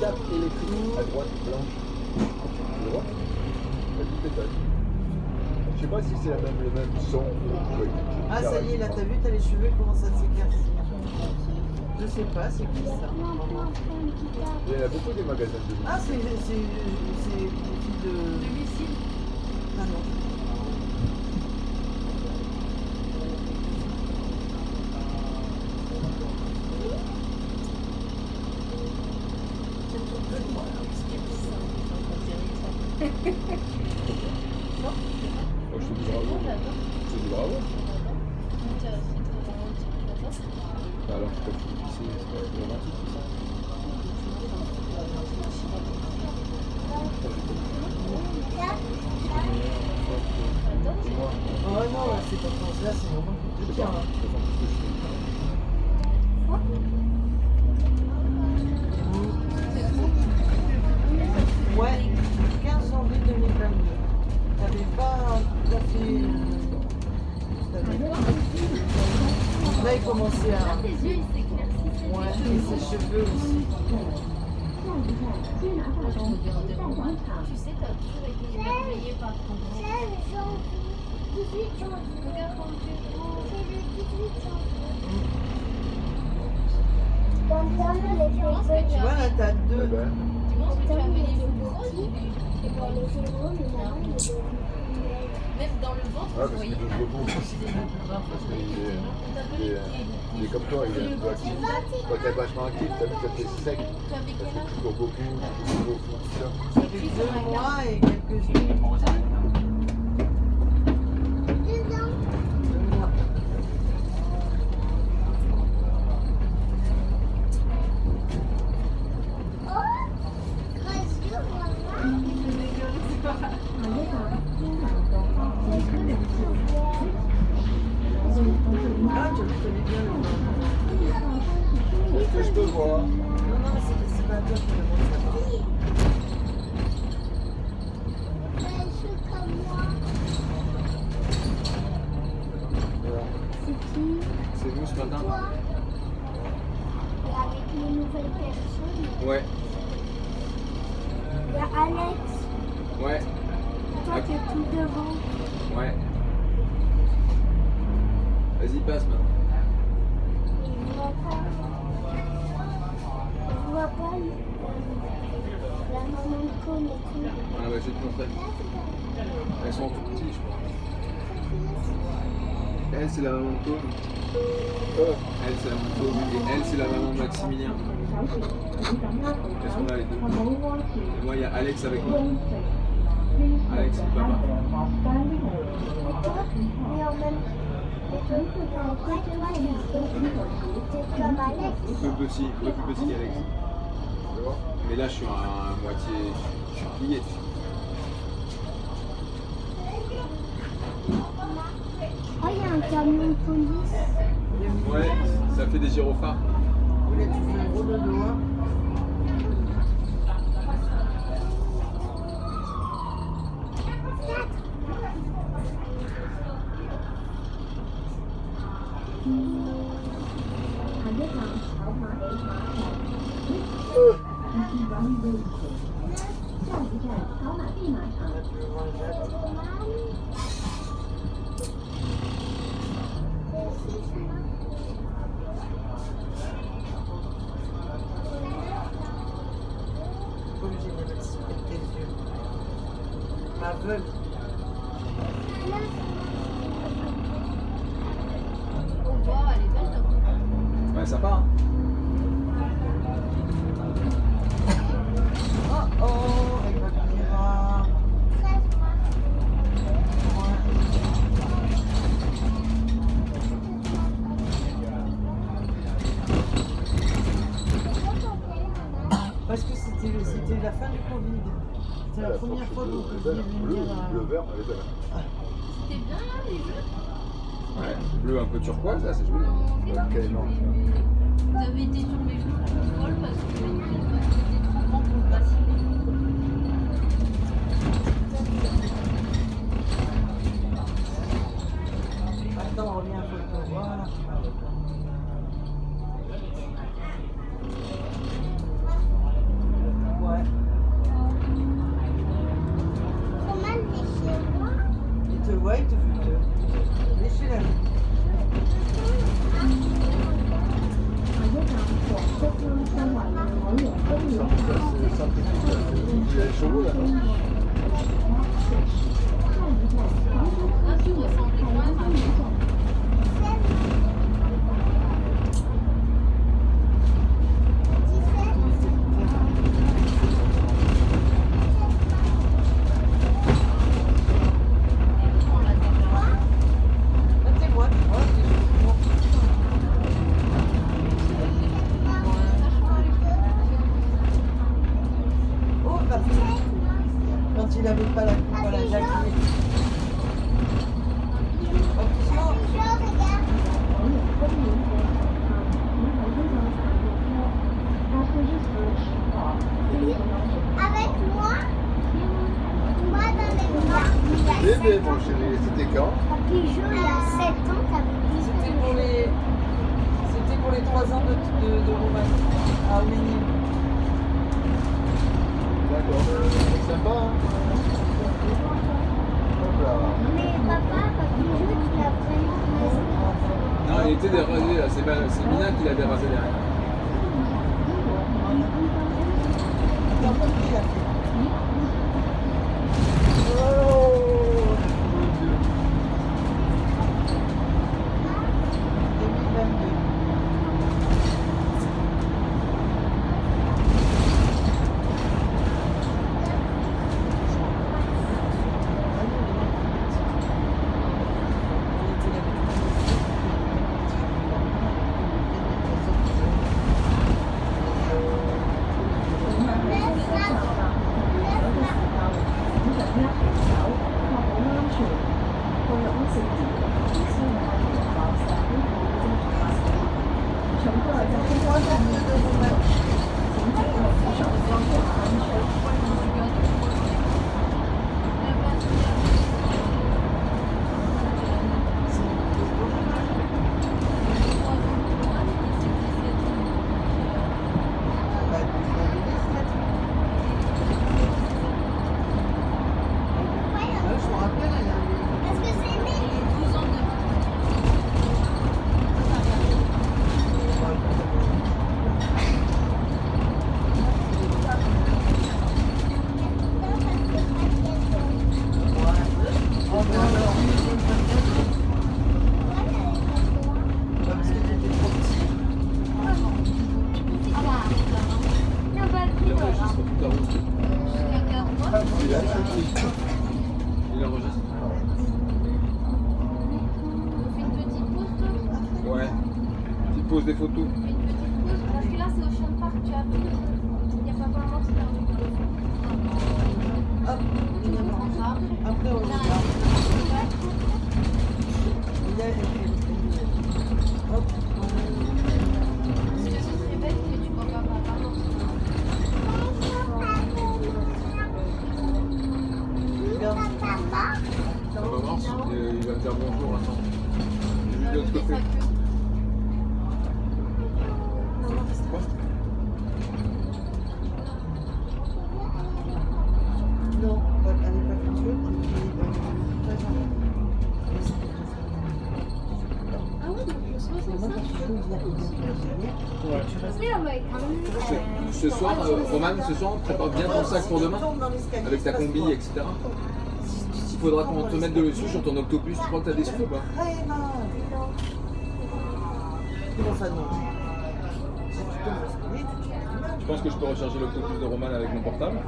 4 électriques à droite, blanche. Tu vois? Elle tout étage. Je sais pas si c'est le même son. Ah ça y est, là t'as vu, t'as les cheveux, comment ça s'éclaircit. Je sais pas, c'est qui ça? Il y en a beaucoup des magasins de musique. Ah c'est les filles de... Domicile. Ah non. Moi je te dis bravo. Je te dis bravo. Alors tu peux tout pisser, c'est pas plus romantique tout ça. Oh non, là c'est pas France, là c'est vraiment Je de sais bien. pas. Là. Je sais pas ce que je fais. Ouais, 15 janvier 2022. T'avais pas tout à fait... Là il commençait à... Tes yeux ils s'éclaircissent. Ouais, et ses cheveux aussi. Tu sais, t'as toujours été émerveillée par ton grand. 16 janvier. 18 janvier. Regarde comme tu es beau. C'est le 18 janvier. Dans les Tu penses que petits. tu Tu vois là t'as Eh deux... ben, Tu penses que tu avais les cheveux gros au début. Et dans les zéros, le maman, il est Même dans le ventre, ah, vous parce voyez. qu'il bouge beaucoup. Parce qu'il est comme toi, il est un peu actif. Toi t'es vachement actif, t'as vu, t'es sec. Tu avais Parce quel que âge? tu cours beaucoup, tu cours au fond, tout ça. Ça fait 2 mois et quelques jours. 2 mois. Ah, tu connais bien le nom. Est-ce que je peux voir? Non, non, mais c'est pas à toi qui me demande ça. Voilà. C'est nous ce matin? Avec les nouvelles personnes. Ouais. Il y a Alex. Ouais. Toi, t'es tout devant. Ouais. Vas-y, passe maintenant. Et je vois pas. Je vois pas la maman de com et tout. Ah bah je vais te montrer. Elles sont tout petites, je crois. Elle, c'est la maman de Côme. Elle, c'est la maman de Côme. Et elle, c'est la maman de Maximilien. Elles sont là, les deux. Et moi, il y a Alex avec moi. Alex, c'est le papa. Et toi, mais en même temps, toi, t'es comme Alex. Un peu petit qu'Alex. Tu vois? Mais là, je suis à moitié. Je suis plié. Oh, il y a un camion de police. Ouais, ça fait des gyrophares. Là, tu fais un gros dodo, hein. Pas obligé de mettre tes yeux. Aveugle. Au revoir, elle est belle ta photo. Ouais, sympa, hein? Oh oh, avec ma caméra. Parce que c'était la fin du Covid. C'était la première fois que vous pouviez venir Le vert, elle est belle. C'était bien là les jeux. Ouais, bleu un peu turquoise, là, c'est joli. Ok, non. Vous avez été sur les jeux de folle parce que c'était trop grand pour le bassiner. Attends, on revient à photo. Voilà. là, c'est le synthétique, là. Il y a les chevaux là, non? Là, tu ressembles quand même à Mettez-moi, oh, parce que quand il n'avait pas la coupe à la Jacqueline. Option. Avec moi dans les bras. Bébé, mon chéri, c'était quand? Pigeot, il y a 7 ans, t'avais dit. C'était pour les 3 ans de Roumanie à Arménie. D'accord. Sympa, hein? Hop là. Mais papa, Pigeot, tu l'as vraiment rasé. Non, il était dérasé là, c'est Mina qui l'a dérasé derrière. Attends, pas qui l'a fait. Oh, 2022. Est-ce que c'est né? 12 ans de Parce que t'étais trop petit. Non, pas le Il plus. enregistre toute la route. Il a acheté. Il enregistre. Ouais. Petite pause des photos. Parce que là, c'est Ocean Park, tu as vu. Il n'y a pas vraiment de faire du Hop, Tu le prendras. après on Là, regarde. Il y a hop. parce que ce serait bête que tu vois pas papa. Regarde. On va voir si il va me dire bonjour, attends. Juste de l'autre côté. Quoi? Non, elle n'est pas culture, elle est très gentille. Ah oui, donc le soir, c'est Moi, ça. quand je peux venir Ouais. Oui, on va quand même. Ce soir, Roman, ce soir, prépare bien ton sac pour demain. Avec ta combi, etc. Il faudra qu'on te mette de dessus sur ton octopus. Tu crois que t'as des sous ou pas? Très mal. Comment ça, non? Si tu tombes, oui, tu te fais mal. Je pense que je peux recharger l'octopus de Roman avec mon portable.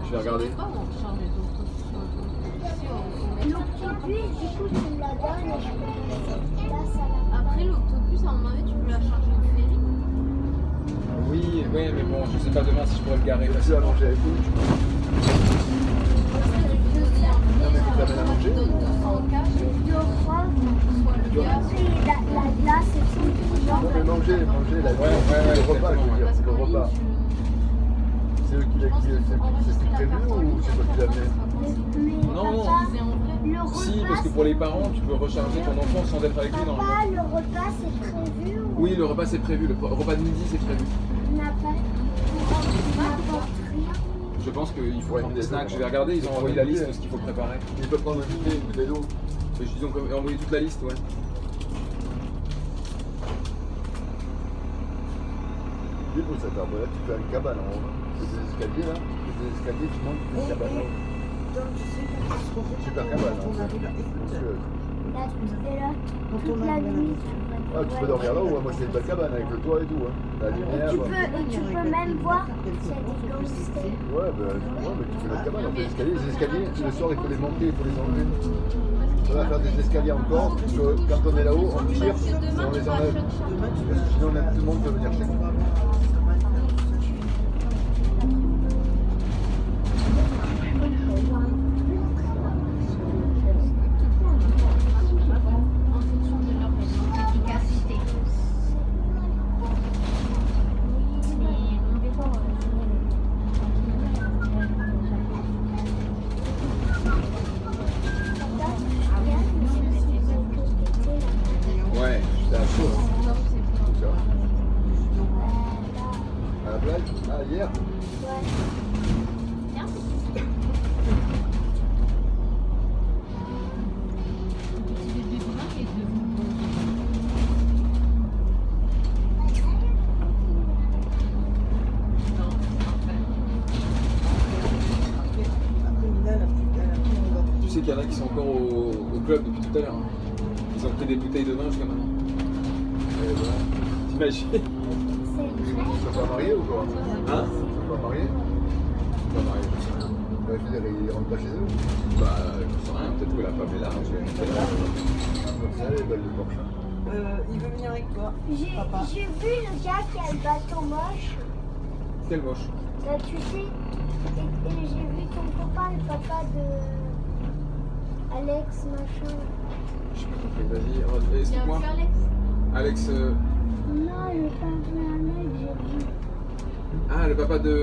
Je vais regarder. Pas où on change les autres. Si on met L'octopus, du coup, tu me la donnes et je peux la mettre là, Après, l'autobus, à un moment donné, tu peux la charger au ferry. Oui, mais bon, je sais pas demain si je pourrais le garer. Et tu as mangé avec nous, tu peux. Non, mais tu t'amènes à manger. Donne 200 cash, deux fois. soit le gars, Et la glace, c'est tout. Non, mais manger, la Ouais, le repas, je veux dire, parce c'est le qu'en repas. ligne, C'est eux qui je pense qu'il faut c'est enregistrer la prévu carte en ou ligne. c'est toi qui l'as amené? Mais Non, non. papa, C'est en vrai. le repas, Si, parce que pour les parents, tu peux recharger ton enfant sans être avec lui dans le papa, le repas, c'est prévu ou Oui, le repas c'est prévu. Le repas de midi c'est prévu. on n'a pas n'importe rien? Je pense qu'il faut prendre des snacks. Je vais regarder, ils ont envoyé la liste de ce qu'il faut préparer. Il peut prendre un bouteille, une bouteille d'eau. Ils ont envoyé toute la liste, ouais. idée pour cet arbre-là, tu fais une cabane en haut. C'est des escaliers là, c'est des escaliers, tu montes, tu fais une cabane en haut. Tom, tu sais qu'est-ce qu'on fait Super quand cabane, on hein. arrive là? Écoute, Là, tu es là quand toute on la arrive nuit. là, Ah, tu peux dormir là-haut, moi c'est une belle cabane avec le toit et tout. Hein. La lumière. Tu peux même voir s'il y a des gangsters. Ouais, mais tu fais la cabane, on fait les escaliers, le soir il faut les monter, il faut les enlever. On va faire des escaliers encore, parce que quand on est là-haut, on tire, et on les enlève. demain tu vas Parce que sinon tout le monde peut venir chez nous. En fonction de leur efficacité. Ouais. C'est un chaud. Non, c'est Tu vois. À la plage. Ah, hier. bien. Petit bébé brun qui est Après, Mina, elle a plus Tu sais qu'il y en a qui sont encore au club depuis tout à l'heure. Hein. Ils ont pris des bouteilles de vin jusqu'à maintenant. Et voilà. T'imagines? Ils sont pas mariés ou quoi? Hein? Ils sont pas mariés? Pas mariés. Je veux dire, ils rentrent pas chez eux. Bah, je sais rien, peut-être que la femme est là. Comme ça, les belles de Porsche. Il veut venir avec toi. Papa. J'ai vu le gars qui a le bâton moche. Quelle moche. Là, tu sais, et j'ai vu ton copain, le papa de Alex, machin. J'ai pas compris, vas-y, Il y a explique-moi. aussi Alex. Alex. Non, le papa d'Alex, j'ai vu. Ah, le papa de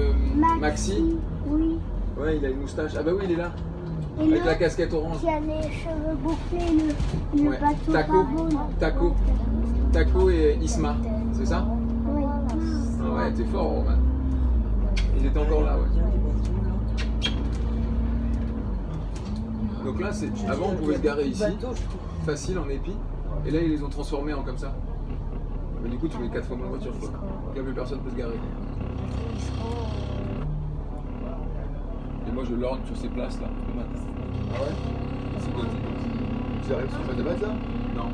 Maxi. Oui. Ouais, il a une moustache. Ah bah oui, il est là. Et Avec la l'autre casquette orange. qui a les cheveux bouclés, le Ouais. bateau Taco. carbone. Taco. Taco et Isma, c'est ça? Oui. Ah ouais, t'es fort, Roman. Il était encore là, ouais. Bien des bons trucs, là. Donc là, c'est avant, on pouvait se garer ici, Bateau, je trouve. facile, en épi. Et là, ils les ont transformés en comme ça. Mais du coup, tu mets 4 fois moins de voiture, quoi. Donc là, plus personne peut se garer. Et moi, je lorgne sur ces places, là, le matin. Ah ouais? C'est côté. Tu arrives sur de base là? Non,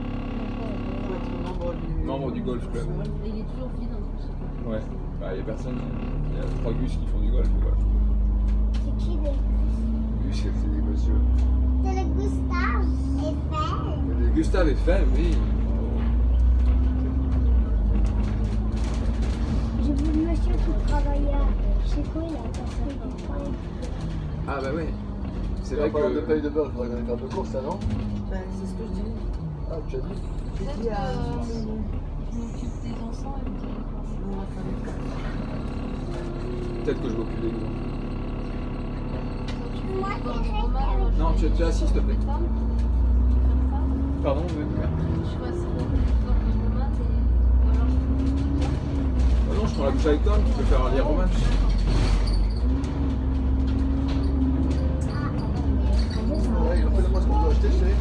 Pour être membre du golf club. Il est toujours vide en plus. Ouais. Bah, il y a personne. Il y a 3 gus qui font du golf, voilà. C'est qui des... Gus, C'est des messieurs. C'est le Gustave Eiffel. Gustave Eiffel, oui. J'ai vu le monsieur qui travaillait à... C'est quoi, il a passé Ah bah ouais. C'est C'est vrai vrai que de que. paye de beurre, il faudrait qu'on aille faire de course, ça non? Ben, c'est ce que je dis. Ah, tu as dit? J'ai Peut-être dit à. que je m'occupe des enfants et puis... Peut-être que je m'occupe des loups. Moi, Non, tu as assis, s'il te plaît. Femme. Pardon, oui, merde. Je vois ça dans le sport de Roman ou alors je fais tout ça. Ah non, je prends la douche avec Tom, tu peux faire lire Roman. Ouais, rappelle-moi ce qu'on doit acheter, chérie.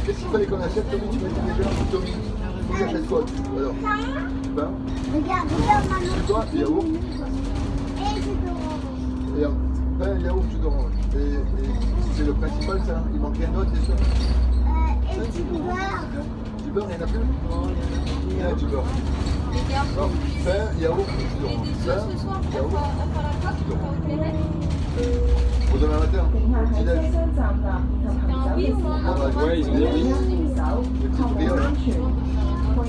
Qu'est-ce qu'il fallait qu'on achète, Tommy? Tu m'as dit déjà, Tommy. Faut que j'achète quoi? Alors, pain, regarde maman. c'est quoi? Yaourt? Et jus d'orange. Et pain, yaourt, jus d'orange. Et c'est le principal, ça? Il manque rien d'autre, c'est sûr? Et du beurre. Du beurre, il n'y en a plus? Il y en a du beurre. Les gars, Non, pain, yaourt, jus et d'orange. des Pain, œufs ce soir, yaourt. on fera la carte, on va au Québec. Pour demain matin, au petit-déj. T'as un oui ou non? Ah, bah, Ouais, ils ont dit oui. Les petites brioches. Pour un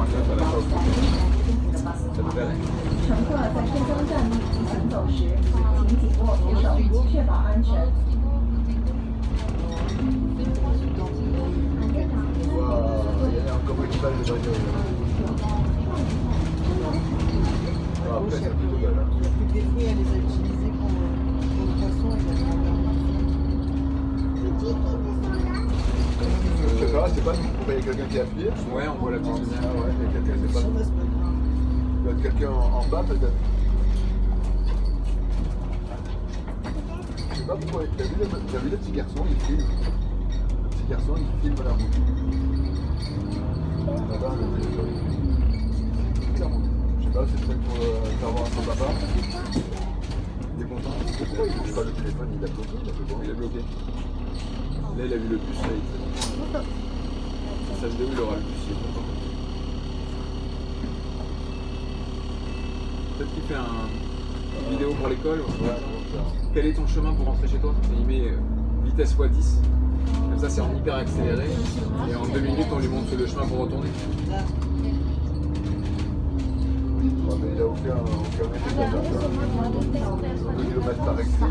café à la fois. Ça te plairait? 乘客在车厢站立及行走时，请紧握扶手，确保安全。 Wow, il y en a encore équipage de bagnoles. Ah, après, c'est plutôt belle. Hein. Il n'y a plus que des fruits, elle les a utilisés pour le poisson et la viande. Je sais pas, c'est pas nous. Il y a quelqu'un qui a appuyé. Ouais, on voit la petite lumière. Ah ouais, il y a quelqu'un, c'est pas nous. C'est pas grave. Il doit être quelqu'un en bas peut-être. Je sais pas pourquoi. T'as vu le petit garçon, il filme. Le petit garçon, il filme la route. Là-bas, le téléphone. papa. T'es content? Pourquoi il touche pas le téléphone? Il a bloqué, Il est bloqué. Là, il a vu le bus, là, il est content. Sa vidéo, il aura le bus, il est content. Peut-être qu'il fait une vidéo pour l'école. Quel est ton chemin pour rentrer chez toi? Et il met vitesse x10. Comme ça, c'est en hyper accéléré. Et en 2 minutes, on lui montre le chemin pour retourner. Là. Ouais, mais il a aucun effet de 2 km par excès.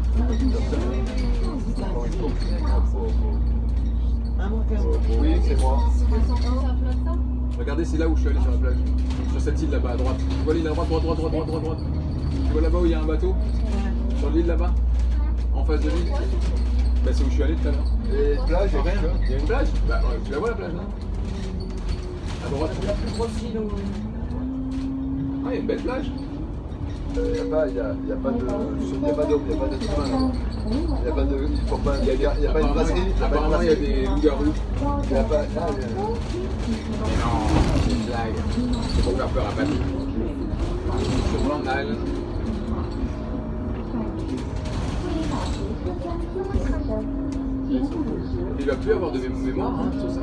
Oui, c'est moi. Regardez, c'est là où je suis allé sur la plage. Sur cette île là-bas à droite. Tu vois l'île à droite. Tu vois là-bas où il y a un bateau? Sur l'île là-bas? En face de l'île? Bah, c'est où je suis allé tout à l'heure. Et plage, Il y a une plage? Bah, tu la vois la plage là? À droite. La plus grosse île au monde. Ah, il y a une belle plage. Il n'y a pas d'homme, il n'y a pas de chemin. Il n'y a pas de. Il faut pas. Il y a pas une brasserie. Apparemment, il y a des loups-garous. Il n'y a pas. Mais non, c'est une blague. C'est pour faire peur à Patrick. Sur Long Island. Il va plus avoir de mémoire, hein, sur ça.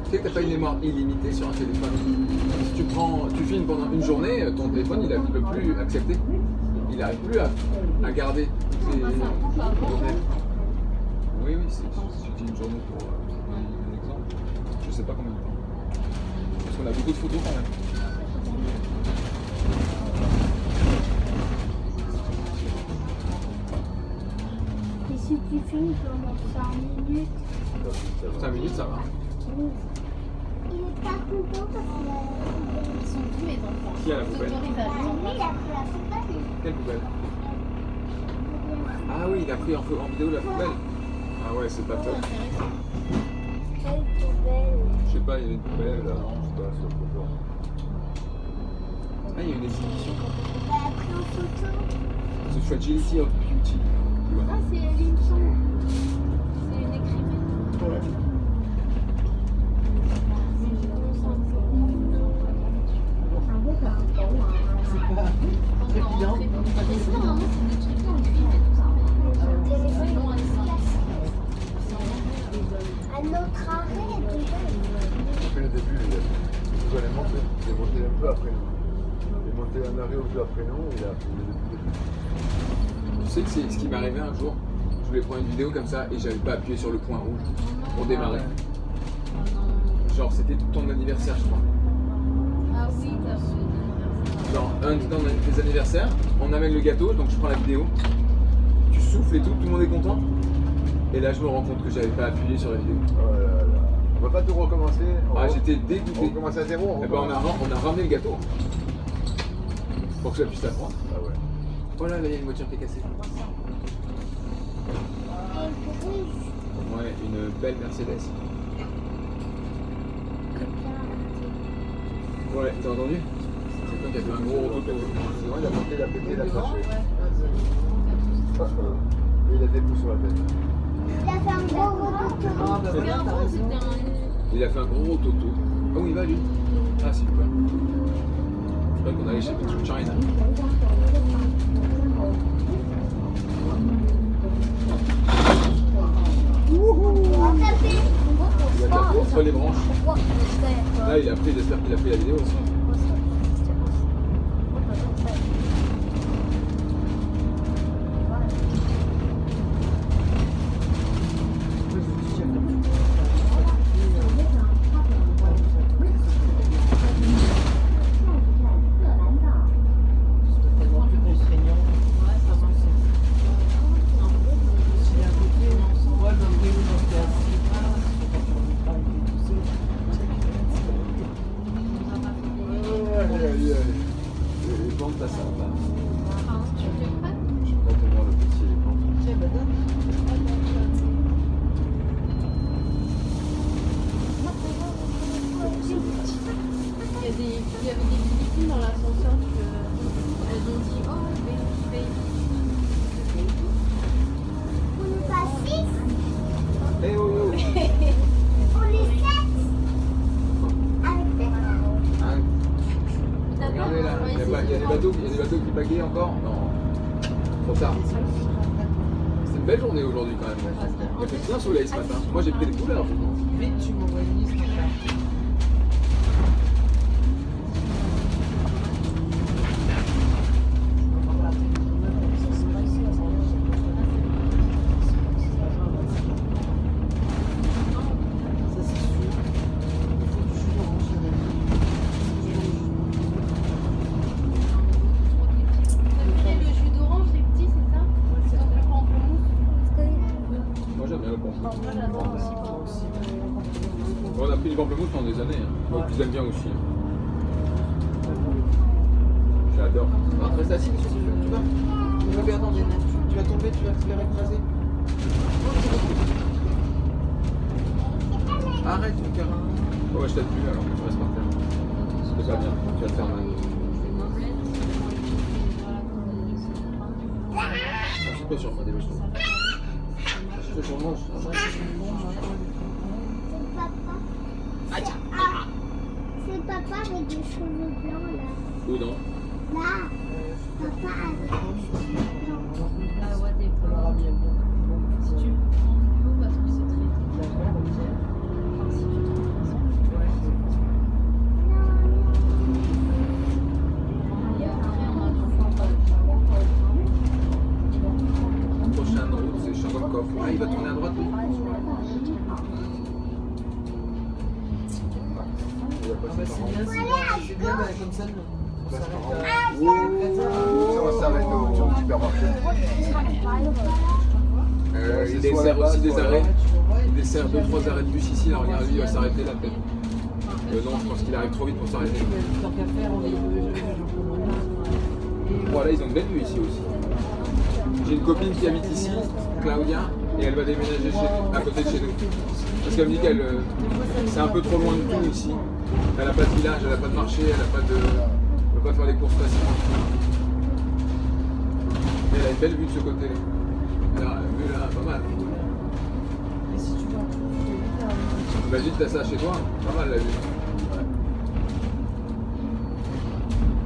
Tu sais que t'as pas une mémoire illimitée sur un téléphone. Si tu filmes pendant une journée, ton téléphone il peut plus accepter. Il n'arrive plus à garder tes données. Oui, c'est une journée pour un exemple. Je sais pas combien de temps. Parce qu'on a beaucoup de photos quand même. Et si tu filmes pendant 5 minutes, 5 minutes, ça va. il est pas content parce qu'il a. Ils sont tous mes enfants. Qui a la poubelle? Lui, il a pris la poubelle. Quelle poubelle? Ah oui, il a pris en vidéo la poubelle. Ah ouais, c'est pas top. Quelle poubelle? Je sais pas, il y a une poubelle là. Non, c'est pas sur le photo. Ah, il y a une exhibition. Il a pris en photo. The Fragility of Beauty. Tu vois? Ah, c'est une chambre. C'est une écrivaine. Ouais. C'est pas évident. Mais sinon, normalement, c'est des trucs en cuivre et tout ça. C'est long à À notre arrêt, déjà. Depuis le début, il est monté. Il est monté un peu après nous. Il est monté un arrêt au peu après nous. Il a fait le début. Tu sais que c'est ce qui m'est arrivé un jour. Je voulais prendre une vidéo comme ça et j'avais pas appuyé sur le point rouge pour démarrer. Genre, c'était ton anniversaire, je crois. Ah oui, t'as reçu une anniversaire. Genre, un des anniversaires, on amène le gâteau, donc je prends la vidéo. Tu souffles et tout le monde est content. Et là, je me rends compte que j'avais pas appuyé sur la vidéo. Oh là là. On va pas tout recommencer. Ah, j'étais On dégoûté. recommence à zéro. Eh ben, on a ramené le gâteau pour que ça puisse la prendre. Ah ouais. Oh là, là, il y a une voiture qui est cassée. Ouais, une belle Mercedes. Ouais, t'as entendu? C'est toi qui a fait un gros rototo. Sinon, il a monté, il a pété, il a craché. Et il a des bouts sur la tête. Il a fait un gros rototo. Ah, bah Mais voilà, t'as avant, raison. c'était un. Il a fait un gros rototo. Ah où il va lui? Ah super. Je croyais qu'on allait chez Petite China. Il a tapé entre les branches. Là il a pris, j'espère qu'il a pris la vidéo aussi. Tellement plus contraignant. Ouais, ça marche. Si à côté, moi je me brûle quand t'es assis. Quand tu tout seul. Aïe, aïe, aïe. Et quand t'as ça, là. Enfin, tu fais prêt? Je suis content de voir le petit éléphant. Tiens, bah donne. Il y avait des Philippines dans l'ascenseur elles ont dit oh baby. On n'est pas 6, Eh oh oh! on est 7. Avec des Hein? Regardez là, il y a des bateaux, il y a encore? Non. Trop tard. C'est une belle journée aujourd'hui quand même. Il a fait bien soleil ce matin. Moi j'ai pris des couleurs. Vite, tu m'envoies une liste. Le jus d'orange, les petits, c'est ça? C'est le pamplemousse. Moi j'aime bien le pamplemousse. Moi, j'adore aussi. On a pris du pamplemousse pendant des années. Moi ils aiment bien aussi. J'adore. Très facile. Tu vas regarder dans des nets. Tu vas tomber, tu vas te faire écraser. Arrête, mon cœur. Ouais, je t'aide plus alors que tu restes par terre. C'est pas bien, tu vas te faire mal. Achète-toi sur moi, dépêche-toi. Achète-toi sur moi, C'est papa avec des cheveux blancs là. Où non? Là, papa avec des cheveux blancs. Ah ouais, des On l'aura bien. Si tu prends bio, parce que c'est très D'accord, ok. Enfin, si tu trouves Ouais, c'est bon. Et après, on a du Prochaine route, c'est Charlottkopf. Ah, il va tourner à droite. lui. Il va Ah passer bah par en c'est bien, bah, comme ça, on s'arrête à... Ça va s'arrêter au supermarché. Il dessert aussi des arrêts. Tu vois, Il dessert 2-3 arrêts de bus ici. Là, regarde, lui, il va s'arrêter là peut-être. Non, je pense qu'il arrive trop vite pour s'arrêter. tant qu'à faire, on est Voilà, ils ont une belle vue ici aussi. J'ai une copine qui habite ici, Claudia, et elle va déménager à côté de chez nous. Parce qu'elle me dit qu'elle c'est un peu trop loin de tout ici. Elle n'a pas de village, elle n'a pas de marché, elle n'a pas de. Elle peut pas faire les courses facilement. Mais elle a une belle vue de ce côté-là. Là, la vue là, pas mal. Et si tu vas Imagine t'as ça chez toi, pas mal la vue.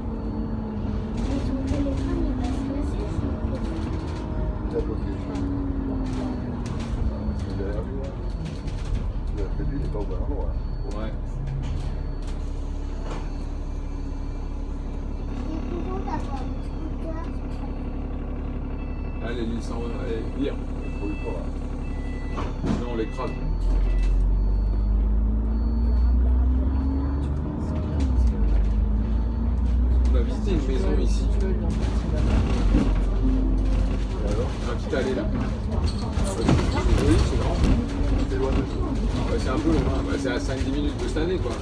Et ton téléphone, il va se passer. Il a bloqué. C'est derrière lui. Le début, il n'est pas au bon endroit. Ouais. C'est toujours d'avoir un scooter. Allez, lui, s'en va, allez, vire. Faut le faire. Sinon on l'écrase. On a visité une maison ici. Et alors, Un petit allée là. Oui, c'est grand. c'est loin de tout. Ouais, c'est un peu loin. Ouais, c'est à 5-10 minutes de cette année quoi.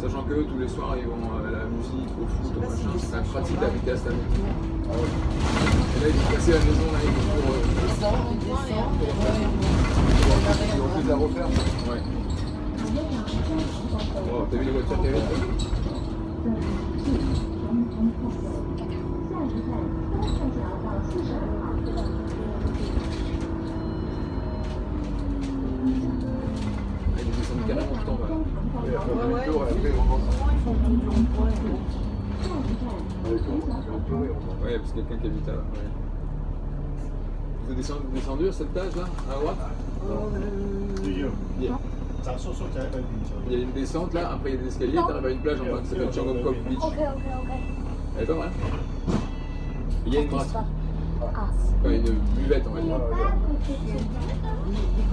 Sachant que eux, tous les soirs, ils vont à la musique, au foot, au machin. C'est pratique d'habiter à cette année. Ah ouais. Et là, ils ont cassé la maison, là, ils vont pour. Ils ont plus à refaire. Ouais. Oh, t'as vu les voitures qu'il y avait là? Ah, ils descendent carrément tout en bas. Et après, demi-tour, et après, on remonte. Ouais, parce que quelqu'un qui habite là. Ouais. Vous êtes descendu à cette plage là, à droite? Il y a- Il y a une descente là, après il y a des escaliers, t'arrives à une plage en bas qui s'appelle Charlottkopf Beach. Ok. Elle est pas mal. Il y a une brasserie. Ah, Enfin, une buvette on va dire.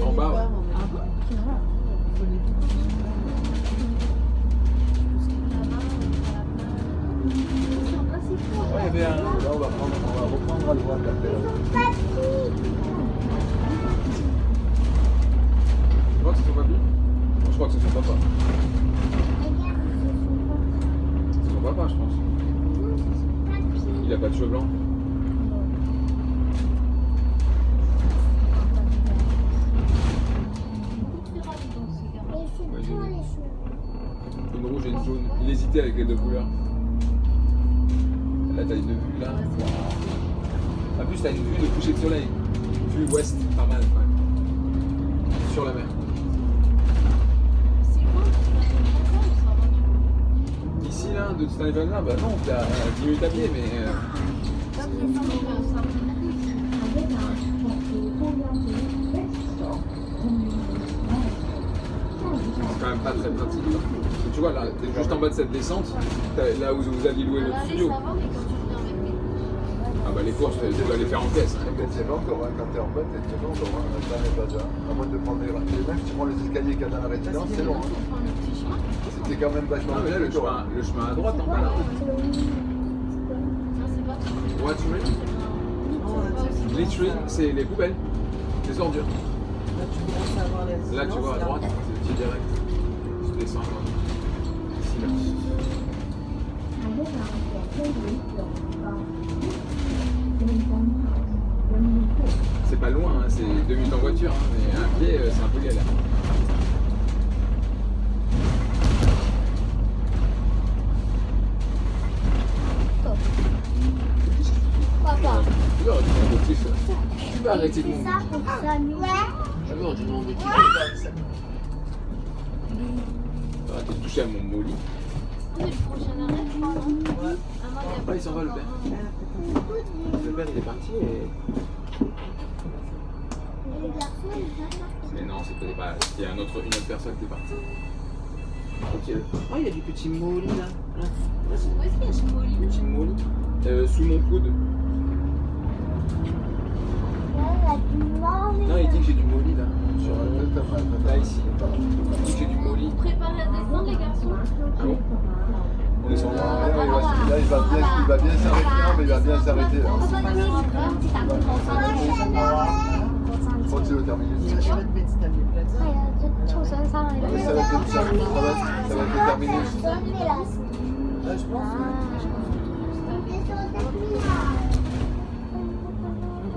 En bas, ouais. Ouais, il y avait un. Là, on va reprendre à droite après. Tu crois que c'est son papy? Je crois que c'est son papa. C'est son papa, je pense. Il a pas de cheveux blancs. Et c'est toi les cheveux. Une rouge et une jaune. Il hésitait avec les deux couleurs. Là, t'as une vue là. En plus, t'as une vue de coucher de soleil. Vue ouest, pas mal quand même. Sur la mer. C'est quoi? Tu vas faire ça ou ça va? ici, là, de cette année-là, bah non, t'as 10 minutes à pied, mais. C'est quand même pas très pratique. Quoi. Parce que tu vois, là, t'es juste en bas de cette descente, là où vous aviez loué votre studio. Ça va, mais quand tu reviens avec les Ah bah les courses, tu dois les faire en caisse. Hein. Tu sais pas encore, hein, quand t'es en bas, tu sais pas encore, hein, ça n'est pas ça. À moins de prendre les même si tu prends les escaliers qu'il y a dans la résidence, c'est long. Hein. C'était quand même vachement. Ah mais là, le chemin à droite, en bas, là. What you mean? Literally, c'est les poubelles, les ordures. Là, tu commences à avoir les. Là, tu vois à droite, c'est le petit direct. Tu descends à droite. Ici, là. C'est pas loin, hein, c'est 2 minutes en voiture, hein, mais à pied, c'est un peu galère. Papa, Alors, tu vas arrêter de c'est monter. ça pour s'amuser. Alors, tu demandes qui va arrêter de toucher à mon molly. C'est le prochain arrêt, je crois, non? Ouais. Ah, il s'en va le père. Le père, il est parti et. Les garçons, ils vont Mais non, c'était pas. Il y a une autre personne qui est partie. Ok. Oh, il y a du petit molly là. Où est-ce qu'il y a ce molly? Petit molly. Sous mon coude. Non, il dit que j'ai du molly là. Sur là, ici. Il dit que j'ai du molly. Préparez à descendre, les garçons. Ah bon? On est sur Là, il va bien s'arrêter, non, mais il va bien s'arrêter. Là. Je crois que c'est le terminus. Il va te mettre ta petite place. Ça va être le terminus. Je pense.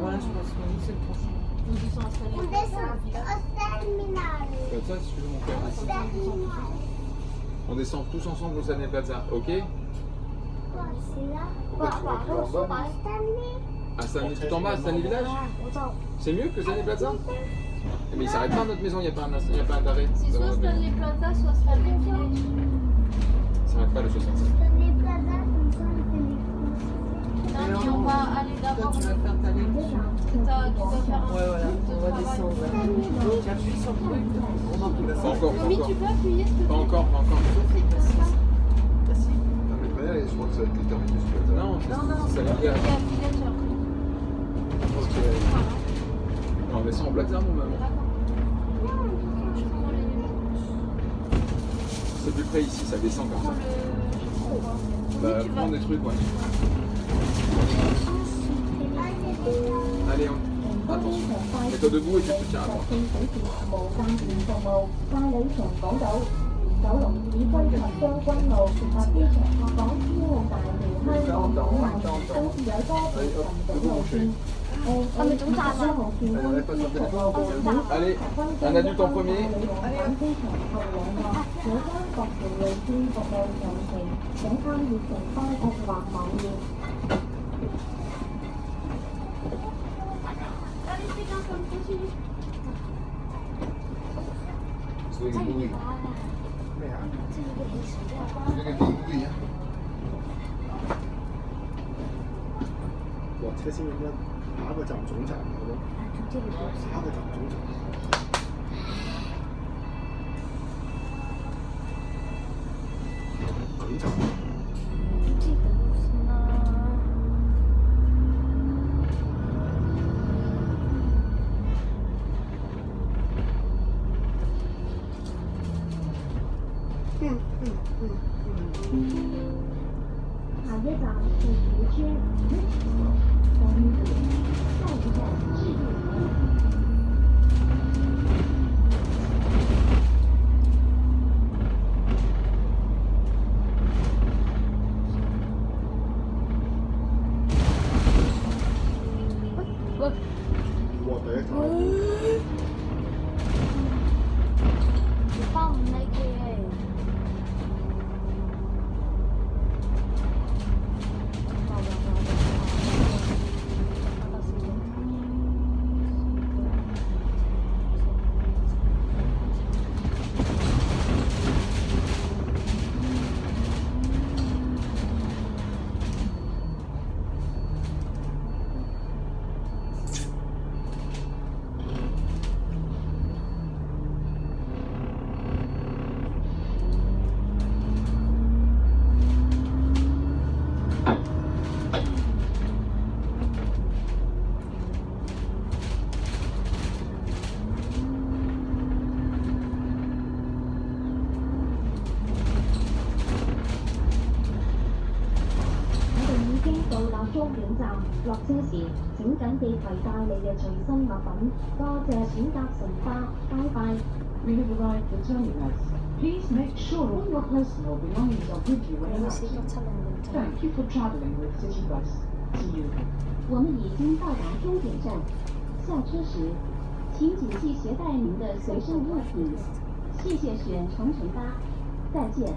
Voilà, je pense que c'est le prochain. Ils sont installés. Comme ça, si tu veux, mon père. On descend tous ensemble au Stanley Plaza, ok? Ah, Stanley tout en bas, Stanley Village? C'est mieux que Stanley Plaza? Mais il s'arrête pas à notre maison, il n'y a pas un arrêt. C'est soit Stanley Plaza, soit Stanley Village. Il s'arrête pas le 65. Non, mais on va aller Toi, d'abord. tu vas faire ta lecture. Tu dois faire un Ouais, voilà, truc de on va travail. descendre. Tu appuies sur le truc. On va plus Pas encore, Oui, tu peux appuyer ce que pas encore, pas encore. Facile. Non, mais très bien, je crois que ça va être le terminus. Non, c'est Stanley Il y Village. a Villager. Ok. On descend en Plaza, mon maman. Je prends les. C'est plus près ici, ça descend comme ça. Bah, prends des trucs, ouais. Allez, attention. Mets-toi debout et tu te tiens à droite. 九龍市區及將軍路及機場港珠澳大橋香港口岸，都是有多條行走路線。我哋總站咧號線公司服務站 Allez, un adulte en premier. 機場後兩個，有關各條路線服務詳情，請參閱城邦或網頁。 C'est une bouille. C'est une bouille. 落車先咁樣，下一個站總站咁咯，下一個站總站。總站。下一站是福村，下一站是智利。落車時請緊記攜帶你嘅隨身物品。多謝選擇乘搭，拜拜。We have arrived at the terminus. Please make sure all your personal belongings are with you when arriving. Thank you for travelling with City Bus. See you. 我们已经到达终点站，下车时请谨记携带您的随身物品。谢谢选乘乘搭，再见。